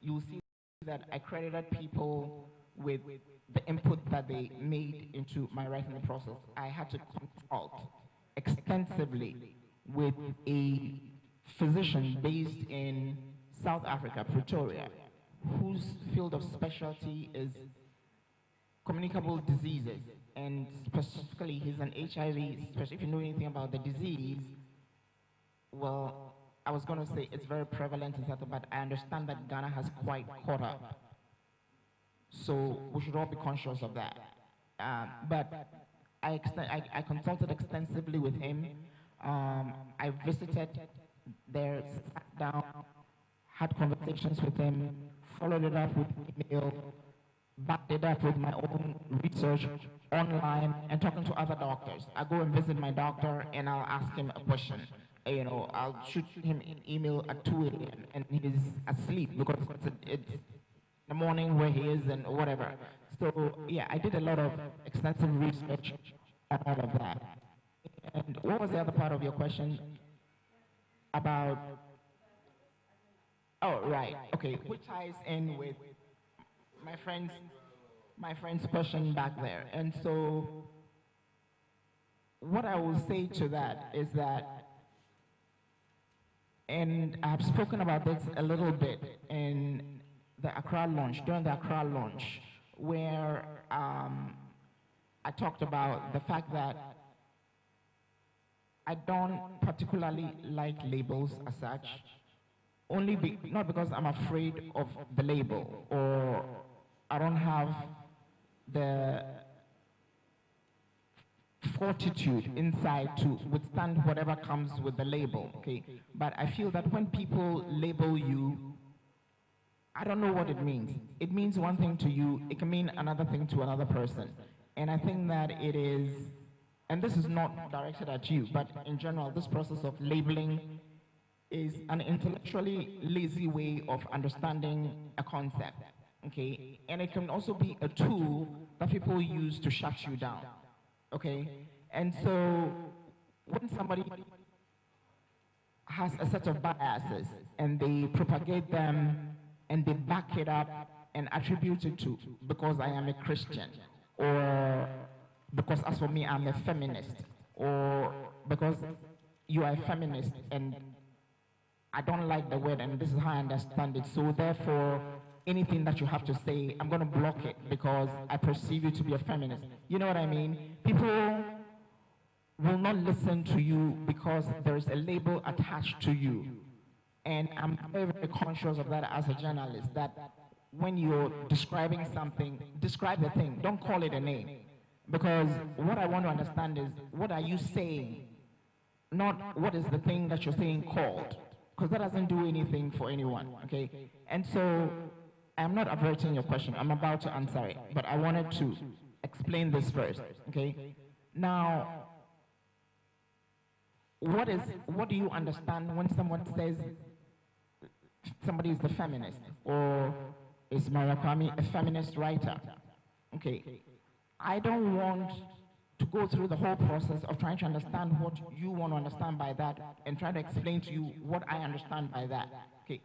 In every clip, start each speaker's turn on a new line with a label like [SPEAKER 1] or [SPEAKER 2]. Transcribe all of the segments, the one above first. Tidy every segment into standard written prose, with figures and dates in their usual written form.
[SPEAKER 1] you'll see that I credited people with the input that they made into my writing process. I had to consult extensively with a physician based in South Africa, Pretoria, whose field of specialty is communicable diseases, and specifically he's an HIV, especially if you know anything about the disease, well, I was going to say it's very prevalent in South Africa, but I understand that Ghana has quite caught up. So we should all be conscious of that. But I consulted extensively with him. I visited there, sat down, had conversations with him, followed it up with email, backed it up with my own research online and talking to other doctors. I go and visit my doctor and I'll ask him a question. You know, I'll shoot him an email at 2 a.m. and he's asleep because it's the morning where he is and whatever. So yeah, I did a lot of extensive research on all of that. And what was the other part of your question about? Oh, right. Okay, which ties in with my friend's question back there. And so what I will say to that is that, and I've spoken about this a little bit in the Accra launch, during the Accra launch, where I talked about the fact that I don't particularly like labels as such, not because I'm afraid of the label or I don't have the fortitude inside to withstand whatever comes with the label, okay? But I feel that when people label you, I don't know what it means. It means one thing to you, it can mean another thing to another person. And I think that it is, and this is not directed at you, but in general, this process of labeling is an intellectually lazy way of understanding a concept, okay? And it can also be a tool that people use to shut you down, okay? And so when somebody has a set of biases and they propagate them and they back it up and attribute it to because I am a Christian, or because as for me I'm a feminist, or because you are a feminist and I don't like the word and this is how I understand it, so therefore anything that you have to say, I'm going to block it because I perceive you to be a feminist. You know what I mean? People will not listen to you because there is a label attached to you. And I'm very, very conscious of that as a journalist, that when you're describing something, describe the thing, don't call it a name. Because what I want to understand is, what are you saying? Not what is the thing that you're saying called. Because that doesn't do anything for anyone, okay? And so, I'm not averting your question, I'm about to answer it, but I wanted to explain this first, okay? Now, what do you understand when someone says somebody is a feminist, or is Kwami a feminist writer? Okay, I don't want to go through the whole process of trying to understand what you want to understand by that and try to explain to you what I understand by that, okay?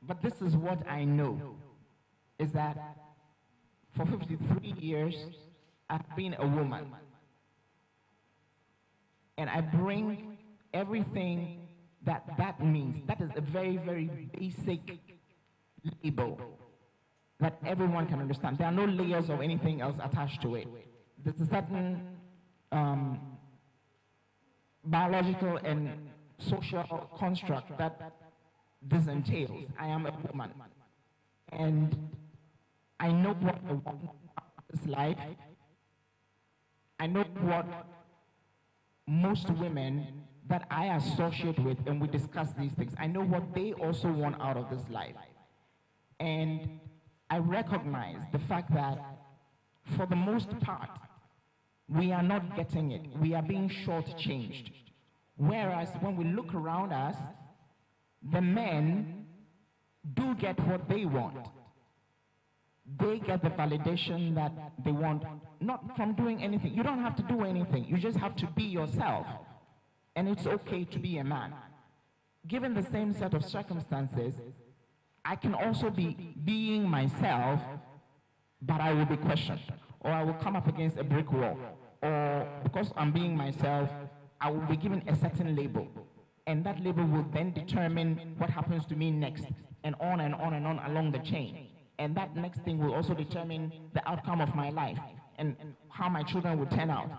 [SPEAKER 1] But this is what I know, is that for 53 years, I've been a woman. And I bring everything that means. That is a very, very basic label that everyone can understand. There are no layers or anything else attached to it. There's a certain biological and social construct that this entails. I am a woman. And I know what I want in this life. I know what most women that I associate with, and we discuss these things, I know what they also want out of this life. And I recognize the fact that for the most part, we are not getting it. We are being shortchanged. Whereas when we look around us, the men do get what they want. They get the validation that they want, not from doing anything. You don't have to do anything. You just have to be yourself. And it's okay to be a man. Given the same set of circumstances, I can also be being myself, but I will be questioned, or I will come up against a brick wall, or because I'm being myself, I will be given a certain label, and that label will then determine what happens to me next, and on and on and on along the chain. And that next thing will also determine the outcome of my life and how my children will turn out.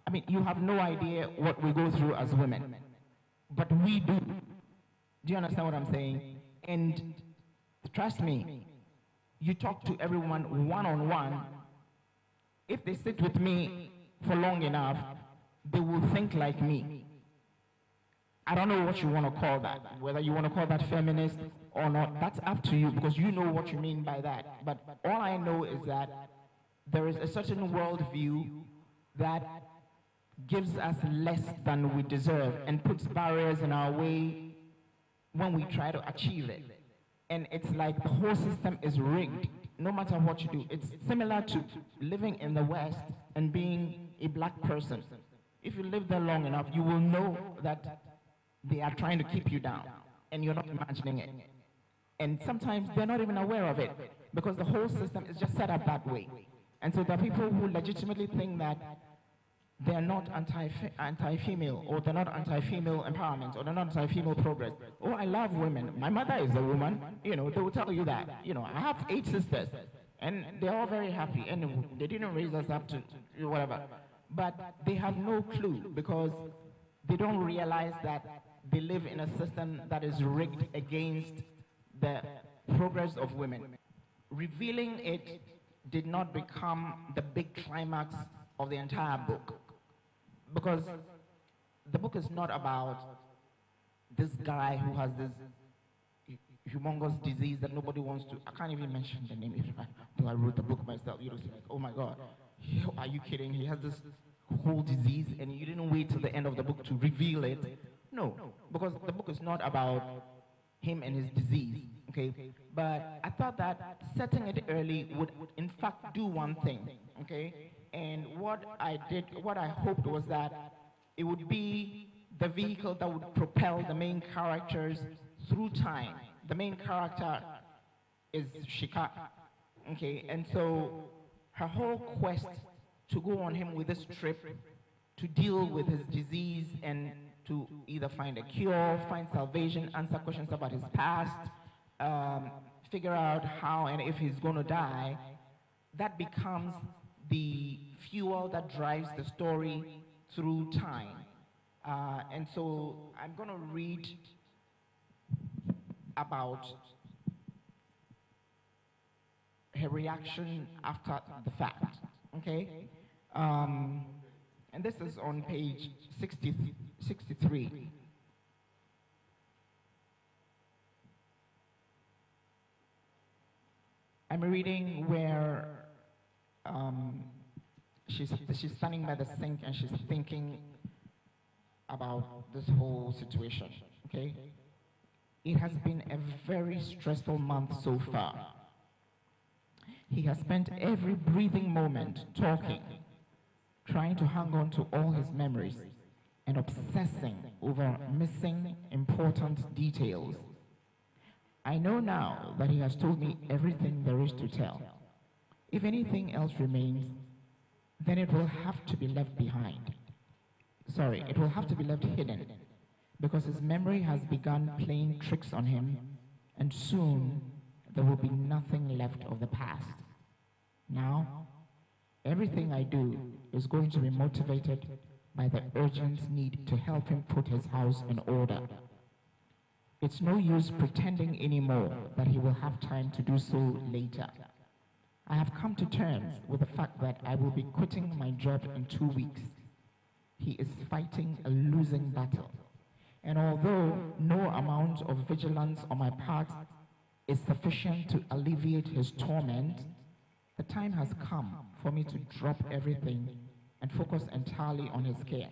[SPEAKER 1] I mean, you have no idea what we go through as women, but we do. Do you understand what I'm saying? And trust me, you talk to everyone one-on-one, if they sit with me for long enough, they will think like me. I don't know what you want to call that, whether you want to call that feminist or not, that's up to you, because you know what you mean by that. But all I know is that there is a certain worldview that gives us less than we deserve and puts barriers in our way when we try to achieve it. And it's like the whole system is rigged, no matter what you do. It's similar to living in the West and being a black person. If you live there long enough, you will know that they are trying to keep you down, and you're not imagining it. And sometimes they're not even aware of it, because the whole system is just set up that way. And so there are people who legitimately think that they're not anti-female, or they're not anti-female empowerment, or they're not anti-female progress. Oh, I love women. My mother is a woman. You know, they will tell you that. You know, I have 8 sisters, and they're all very happy, and they didn't raise us up to whatever. But they have no clue, because they don't realize that they live in a system that is rigged against the progress of women. Revealing it did not become the big climax of the entire book, because the book is not about this guy who has this humongous disease that nobody wants to. I can't even mention the name. Though I wrote the book myself, you're just like, oh my God, are you kidding? He has this whole disease, and you didn't wait till the end of the book to reveal it. No, because the book is not about him and his disease, okay? But I thought that setting it early would in fact do one thing, okay? And what I hoped was that it would be the vehicle that would propel the main characters through time. The main character is Shika, okay? And so her whole quest to go on him with this trip to deal with his disease and to either find a cure, find salvation, answer questions about his past, figure out how and if he's going to die, that becomes the fuel that drives the story through time. And so I'm going to read about her reaction after the fact, okay? And this is on page 63. I'm reading where she's standing by the sink and she's thinking about this whole situation, okay? It has been a very stressful month so far. He has spent every breathing moment talking, trying to hang on to all his memories and obsessing over missing important details. I know now that he has told me everything there is to tell. If anything else remains, then it will have to be left behind. Sorry, it will have to be left hidden, because his memory has begun playing tricks on him, and soon there will be nothing left of the past. Now, everything I do is going to be motivated by the urgent need to help him put his house in order. It's no use pretending anymore that he will have time to do so later. I have come to terms with the fact that I will be quitting my job in 2 weeks. He is fighting a losing battle. And although no amount of vigilance on my part is sufficient to alleviate his torment, the time has come for me to drop everything and focus entirely on his care.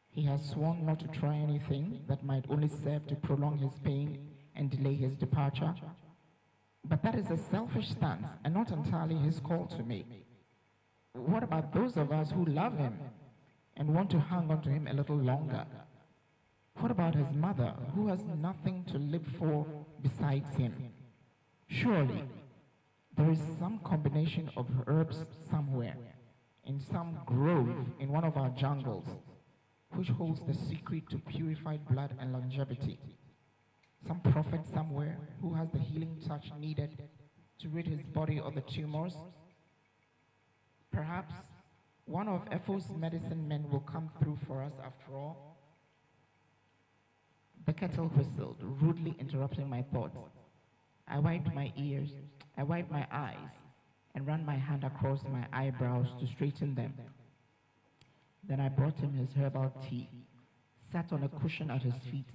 [SPEAKER 1] He has sworn not to try anything that might only serve to prolong his pain and delay his departure. But that is a selfish stance and not entirely his call to make. What about those of us who love him and want to hang on to him a little longer? What about his mother, who has nothing to live for besides him. Surely, there is some combination of herbs somewhere, in some grove in one of our jungles, which holds the secret to purified blood and longevity. Some prophet somewhere who has the healing touch needed to rid his body of the tumors. Perhaps one of Efo's medicine men will come through for us after all. The kettle whistled, rudely interrupting my thoughts. I wiped my ears, I wiped my eyes, and ran my hand across my eyebrows to straighten them. Then I brought him his herbal tea, sat on a cushion at his feet,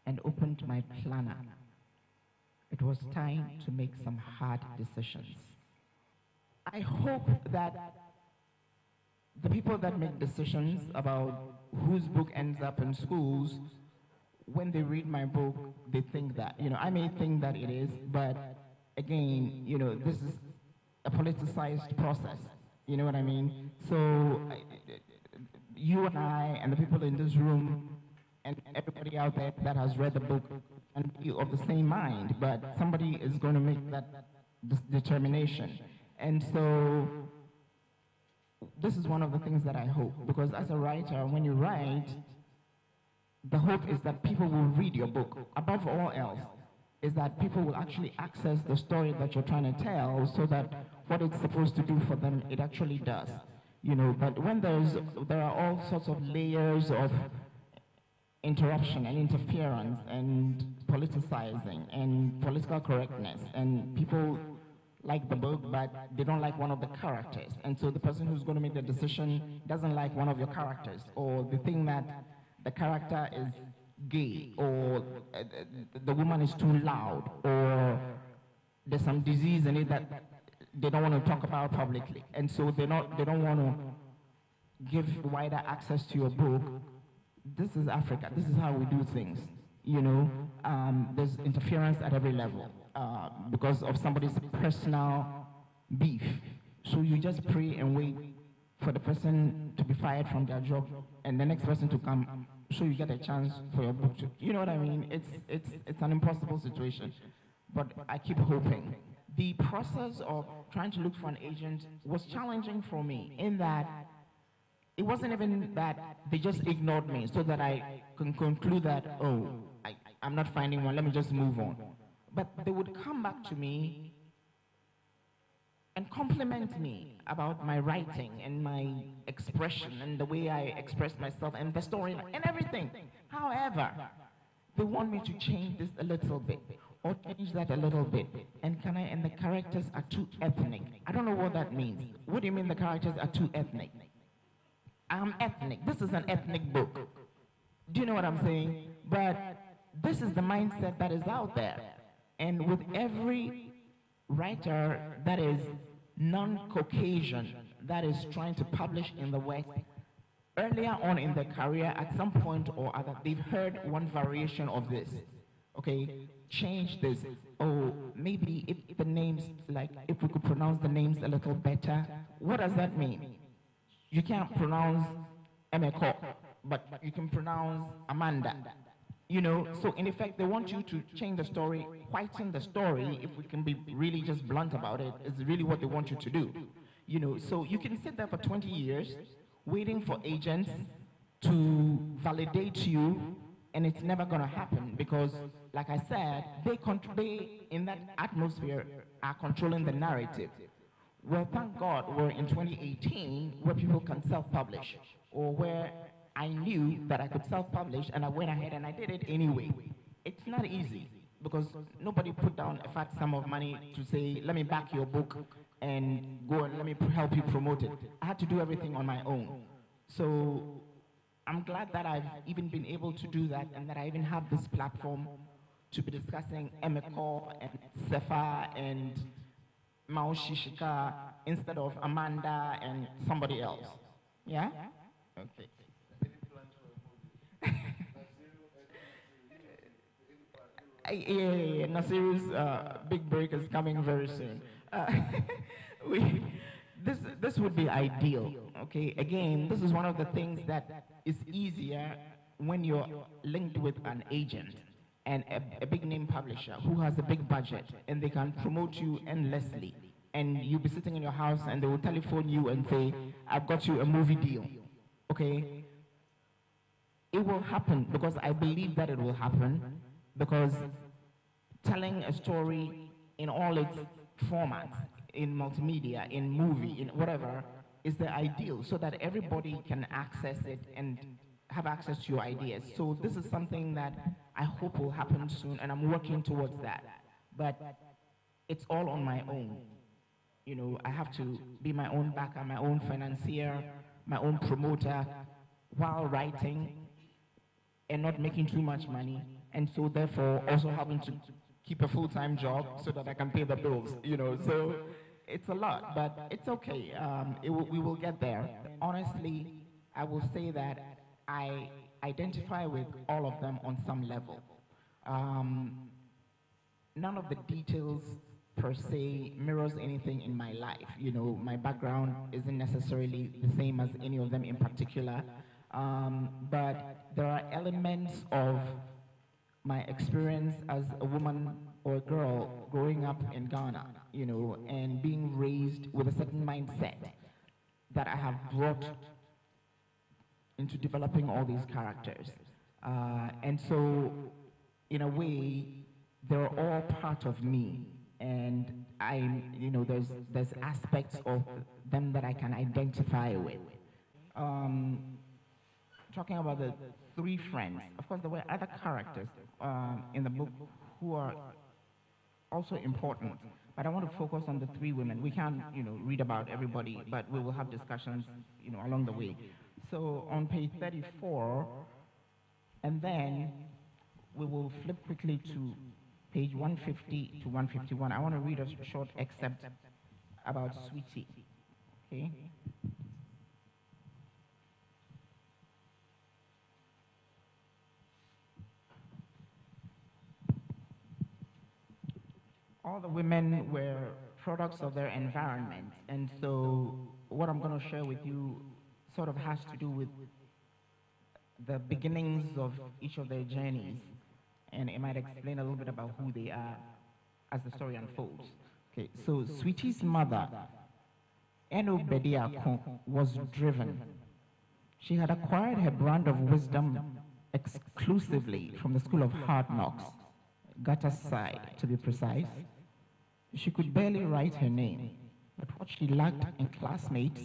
[SPEAKER 1] and opened my planner. It was time to make some hard decisions. I hope that the people that make decisions about whose book ends up in schools, when they read my book, they think that, I may think that it is, but again, this is a politicized process. You know what I mean? So you and I and the people in this room and everybody out there that has read the book and be of the same mind, but somebody is going to make that determination. And so this is one of the things that I hope, because as a writer, when you write, the hope is that people will read your book. Above all else, is that people will actually access the story that you're trying to tell, so that what it's supposed to do for them, it actually does. But when there are all sorts of layers of interruption and interference and politicizing and political correctness, and people like the book, but they don't like one of the characters. And so the person who's going to make the decision doesn't like one of your characters, or they think that the character is gay, or the woman is too loud, or there's some disease in it that they don't want to talk about publicly. And so they don't want to give wider access to your book. This is Africa. This is how we do things. There's interference at every level. Because of somebody's personal beef. So you just pray and wait for the person to be fired from their job and the next person to come, so you get a chance for your book to, you know what I mean? It's an impossible situation, but I keep hoping. The process of trying to look for an agent was challenging for me, in that it wasn't even that they just ignored me so that I can conclude that, I'm not finding one, let me just move on. But they would come back to me and compliment me about my writing and my expression and the way I express myself and the story and everything. However, they want me to change this a little bit or change that a little bit. And the characters are too ethnic. I don't know what that means. What do you mean the characters are too ethnic? I'm ethnic. This is an ethnic book. Do you know what I'm saying? But this is the mindset that is out there. And with every writer that is non-Caucasian, that is trying to publish in the West, earlier on in their career, at some point or other, they've heard one variation of this. Okay, change this. Oh, maybe if the names, if we could pronounce the names a little better. What does that mean? You can't pronounce Emeko, but you can pronounce Amanda. So in effect, they want you to change the story, whiten the story, if we can be really just blunt about it, is really what they want you to do. So you can sit there for 20 years, waiting for agents to validate you, and it's never going to happen, because, like I said, they, in that atmosphere, are controlling the narrative. Well, thank God we're in 2018, where people can self-publish, or where I knew that I could self-publish, and I went ahead and I did it anyway. It's not easy, because nobody put down a fat sum of money to say, let me back your book and go and let me help you promote it. I had to do everything on my own. So I'm glad that I've even been able to do that, and that I even have this platform to be discussing Emeko and Sefa and Mao Shishika instead of Amanda and somebody else. Yeah? Okay. Yeah. Nasiru's big break is coming very soon. This would be ideal, okay? Again, this is one of the things that is easier when you're linked with an agent. and a big name publisher who has a big budget and they can promote you endlessly, and you'll be sitting in your house and they will telephone you and say, I've got you a movie deal. Okay? It will happen because I believe that it will happen, because telling a story in all its formats, in multimedia, in movie, in whatever, is the ideal, so that everybody can access it and have access to your ideas. So this is something that I hope will happen soon, and I'm working towards that. But it's all on my own. You know, I have to be my own backer, my own financier, my own promoter, while writing and not making too much money, and so therefore also having to keep a full-time job so that I can pay the bills, you know. So it's a lot, but it's okay. We will get there. Honestly, I will say that I identify with all of them on some level. None of the details per se mirrors anything in my life. You know, my background isn't necessarily the same as any of them in particular, but there are elements of my experience as a woman or a girl growing up in Ghana, you know, and being raised with a certain mindset that I have brought into developing all these characters. And so, in a way, they're all part of me. And you know, there's aspects of them that I can identify with. Talking about the three friends, of course, there were other characters in the book who are also important, but I want to focus on the three women. We can't, you know, read about everybody, but we will have discussions, you know, along the way. So on page 34, and then we will flip quickly to page 150 to 151. I want to read a short excerpt about Sweetie. Okay. All the women were products of their environment, and so what I'm going to share with you sort of has to do with the beginnings of each of their journeys, and it might explain a little bit about who they are as the story unfolds. Okay, so Sweetie's mother, Eno Bediako, was driven. She had acquired her brand of wisdom exclusively from the school of hard knocks, Gatasai to be precise. She could barely write her name, but what she lacked in classmates,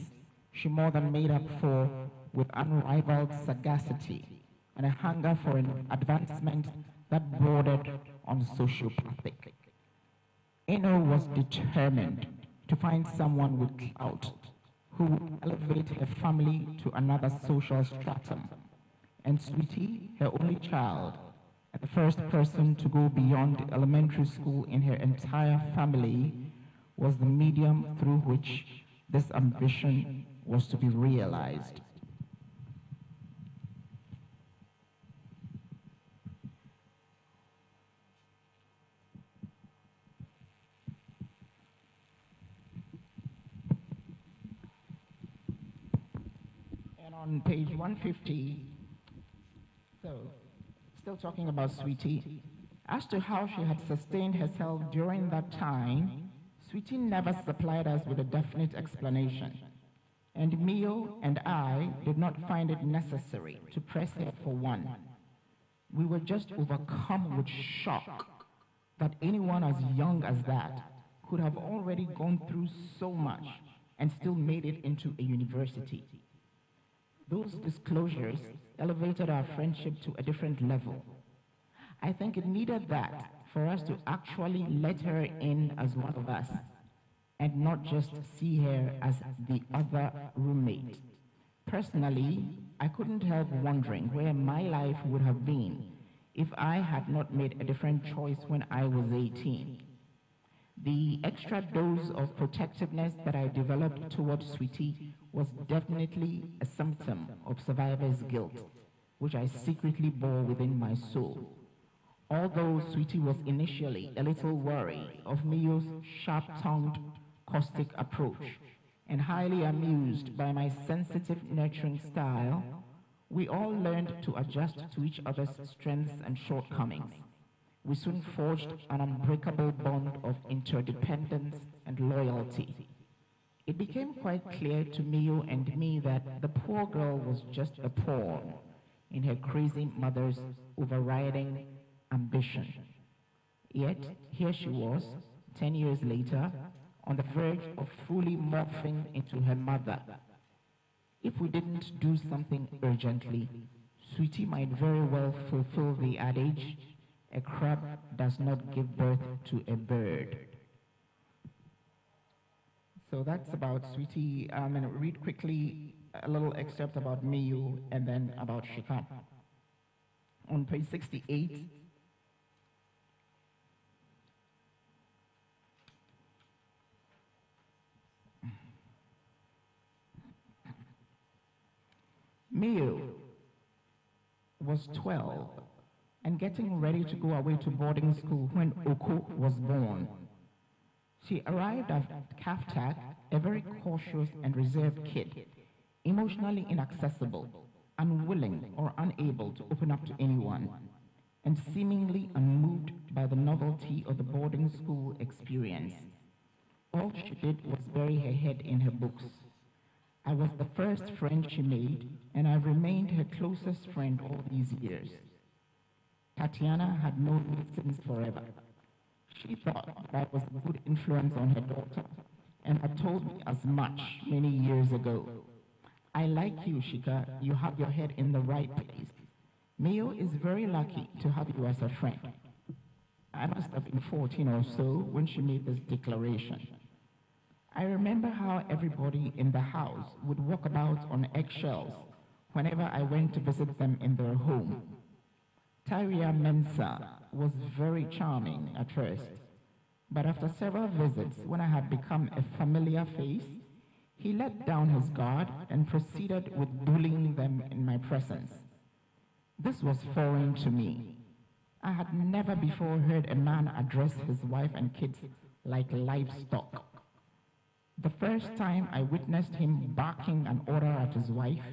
[SPEAKER 1] she more than made up for with unrivaled sagacity and a hunger for an advancement that bordered on sociopathic. Eno was determined to find someone with clout who would elevate her family to another social stratum. And Sweetie, her only child, and the first person to go beyond elementary school in her entire family, was the medium through which this ambition was to be realized. And on page 150, so still talking about Sweetie, as to how she had sustained herself during that time, Sweetie never supplied us with a definite explanation. And Mio and I did not find it necessary to press her for one. We were just overcome with shock that anyone as young as that could have already gone through so much and still made it into a university. Those disclosures elevated our friendship to a different level. I think it needed that for us to actually let her in as one of us and not just see her as the other roommate. Personally, I couldn't help wondering where my life would have been if I had not made a different choice when I was 18. The extra dose of protectiveness that I developed towards Sweetie was definitely a symptom of survivor's guilt, which I secretly bore within my soul. Although Sweetie was initially a little wary of Mio's sharp-tongued, caustic approach, and highly amused by my sensitive, nurturing style, we all learned to adjust to each other's strengths and shortcomings. we soon forged an unbreakable bond of interdependence and loyalty. It became quite clear to Mio and me that the poor girl was just a pawn in her crazy mother's overriding ambition. Yet, here she was, 10 years later, on the verge of fully morphing into her mother. If we didn't do something urgently, Sweetie might very well fulfill the adage, a crab does not give birth to a bird. So that's about Sweetie. I'm going to read quickly a little excerpt about Miyu and then about Shika. On page 68, Miyu was 12 and getting ready to go away to boarding school when Oko was born. She arrived at Kaftak, a very cautious and reserved kid, emotionally inaccessible, unwilling or unable to open up to anyone, and seemingly unmoved by the novelty of the boarding school experience. All she did was bury her head in her books. I was the first friend she made, and I've remained her closest friend all these years. Tatiana had known me since forever. She thought that I was a good influence on her daughter, and had told me as much many years ago. I like you, Shika. You have your head in the right place. Mio is very lucky to have you as a friend. I must have been 14 or so when she made this declaration. I remember how everybody in the house would walk about on eggshells whenever I went to visit them in their home. Tyria Mensa was very charming at first, but after several visits, when I had become a familiar face, he let down his guard and proceeded with bullying them in my presence. This was foreign to me. I had never before heard a man address his wife and kids like livestock. The first time I witnessed him barking an order at his wife,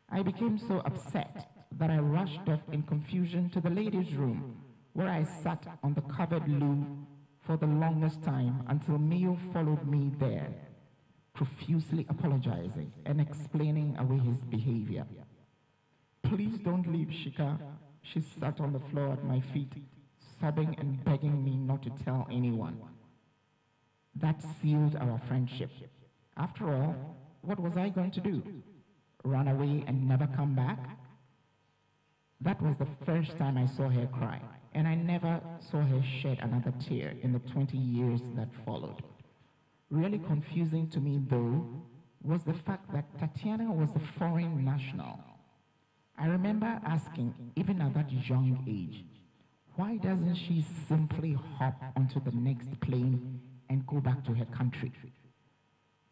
[SPEAKER 1] I became so upset that I rushed off in confusion to the ladies' room, where I sat on the covered loo for the longest time until Mio followed me there, profusely apologizing and explaining away his behavior. Please don't leave, Shika. She sat on the floor at my feet, sobbing and begging me not to tell anyone. That sealed our friendship. After all, what was I going to do? Run away and never come back? That was the first time I saw her cry, and I never saw her shed another tear in the 20 years that followed. Really confusing to me, though, was the fact that Tatiana was a foreign national. I remember asking, even at that young age, why doesn't she simply hop onto the next plane and go back to her country?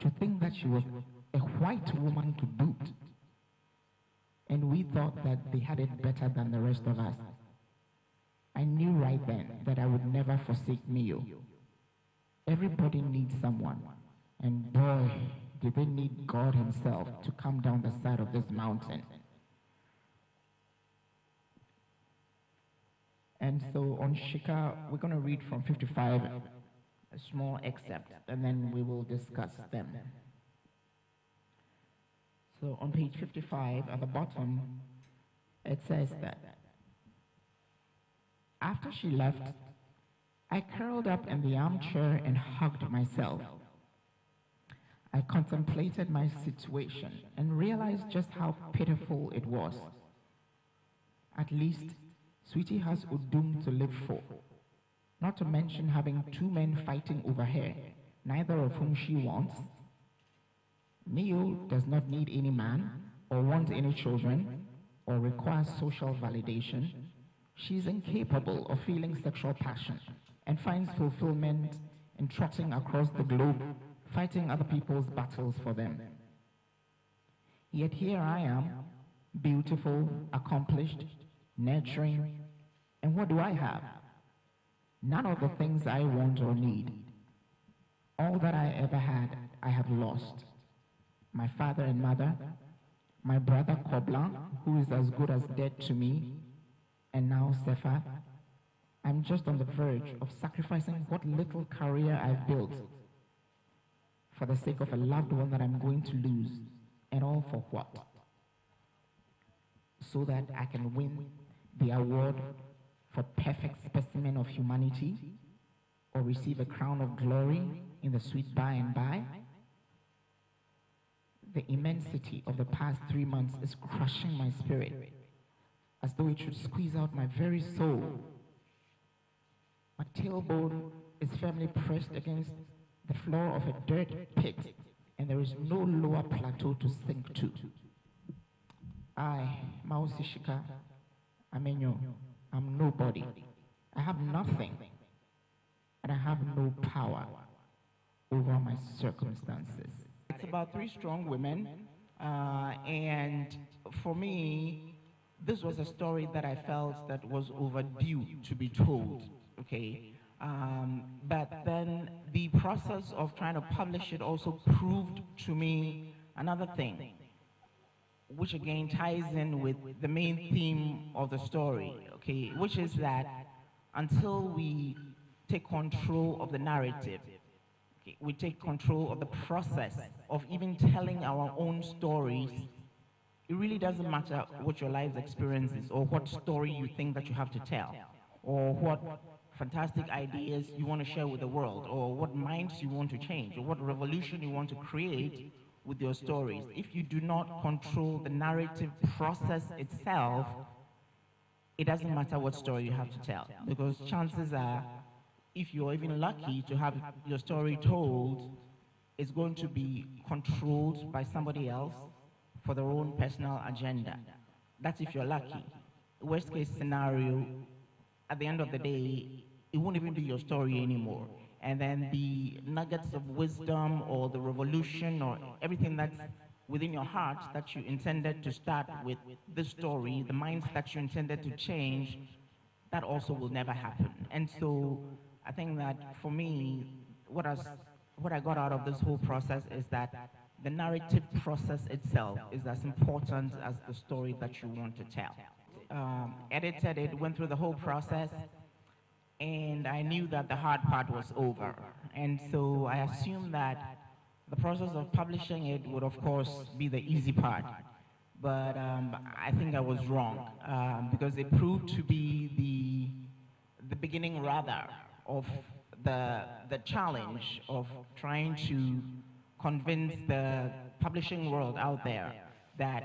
[SPEAKER 1] To think that she was a white woman to boot. And we thought that they had it better than the rest of us. I knew right then that I would never forsake Mio. Everybody needs someone, and boy, did they need God himself to come down the side of this mountain. And so on Shika, we're going to read from 55, a small excerpt, and then we will discuss them. So on page 55, at the bottom, it says that after she left, I curled up in the armchair and hugged myself. I contemplated my situation and realized just how pitiful it was. At least, Sweetie has Udum to live for, not to mention having two men fighting over her, neither of whom she wants. Mio does not need any man, or want any children, or require social validation. She is incapable of feeling sexual passion and finds fulfillment in trotting across the globe, fighting other people's battles for them. Yet here I am, beautiful, accomplished, nurturing, and what do I have? None of the things I want or need. All that I ever had, I have lost. My father and mother, my brother Koblan, who is as good as dead to me, and now Sefa. I'm just on the verge of sacrificing what little career I've built for the sake of a loved one that I'm going to lose, and all for what? So that I can win the award for perfect specimen of humanity, or receive a crown of glory in the sweet by and by? The immensity of the past 3 months is crushing my spirit, as though it should squeeze out my very soul. My tailbone is firmly pressed against the floor of a dirt pit, and there is no lower plateau to sink to. I, A.U.C.C, I'm nobody. I have nothing, and I have no power over my circumstances. It's about 3 strong women, and for me, this was a story that I felt that was overdue to be told, okay? But then the process of trying to publish it also proved to me another thing, which again ties in with the main theme of the story, okay, which is that until we take control of the narrative, okay, we take control of the process of even telling our own stories, it really doesn't matter what your life's experience is, or what story you think that you have to tell, or what fantastic ideas you want to share with the world, or what minds you want to change, or what revolution you want to create with your stories. If you do not control the narrative process itself, it doesn't matter what story you have to tell, because chances are, if you're even lucky to have your story told, it's going to be controlled by somebody else for their own personal agenda. That's if you're lucky. Worst case scenario, at the end of the day, it won't even be your story anymore. And then the nuggets of wisdom or the revolution or everything that's within your heart that you intended to start with this story, the minds that you intended to change, that also will never happen. And so I think that for me, what I got out of this whole process is that the narrative process itself is as important as the story that you want to tell. Edited it, went through the whole process, and I knew that the hard part was over. And so I assumed that the process of publishing it would, of course, be the easy part. But I think I was wrong, because it proved to be the beginning, rather, of the challenge of trying to convince the publishing world out there that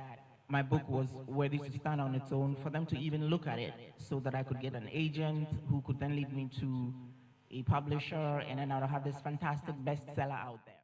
[SPEAKER 1] my book was worthy to stand on its own, for them to even look at it, so that I could get an agent who could then lead me to a publisher, and then I would have this fantastic bestseller out there.